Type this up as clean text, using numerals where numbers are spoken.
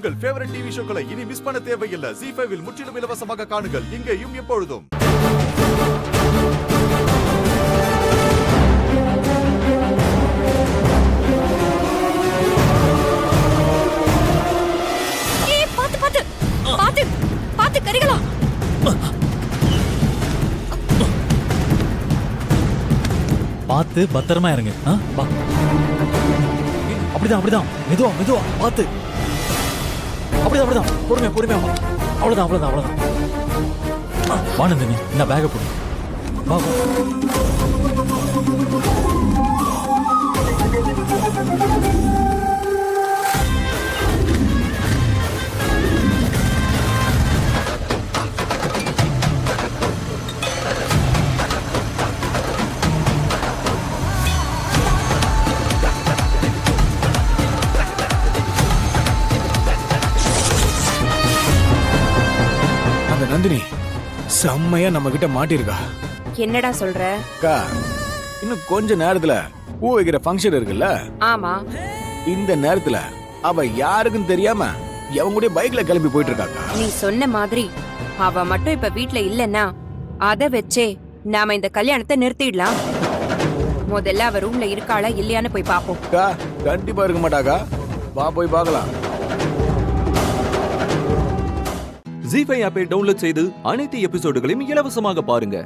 உங்கள் favourite TV ஷோக்களை இனி miss பண்ண தேவையில்லை. ZEE5 இல் முற்றிலும் இலவசமாக காணுங்கள். இங்கேயும் எப்பொழுதும். பார்த்து பத்திரமா இருங்க. அப்படிதான் மெதுவா மெதுவா பார்த்து. அப்படிதான் பொறுமையா. அவ்வளவுதான். வானந்தினி இந்த பேக போடு. வா. நந்தினி செம்மையா நம்ம கிட்ட மாட்டிருக்கா. என்னடா சொல்ற? அக்கா, இன்னும் கொஞ்ச நேரத்துல பூ வைக்கிற ஃபங்க்ஷன் இருக்குல்ல? ஆமா. இந்த நேரத்துல அவ யாருக்கும் தெரியாம எவங்க கூட பைக்ல கிளம்பி போயிட்டு இருக்காக்கா. நீ சொன்ன மாதிரி அவ மட்டும் இப்ப வீட்ல இல்லன்னா அத வச்சே நாம இந்த கல்யாணத்தை நிறுத்திடலாம். முதல்ல அவ ரூம்ல இருக்காளா இல்லையான்னு போய் பாப்போம். அக்கா, கண்டிப்பா இருக்க மாட்டாக்கா. வா போய் பார்க்கலாம். ZEE5 ஆப்பை டவுன்லோட் செய்து அனைத்து எபிசோடுகளையும் இலவசமாக பாருங்க.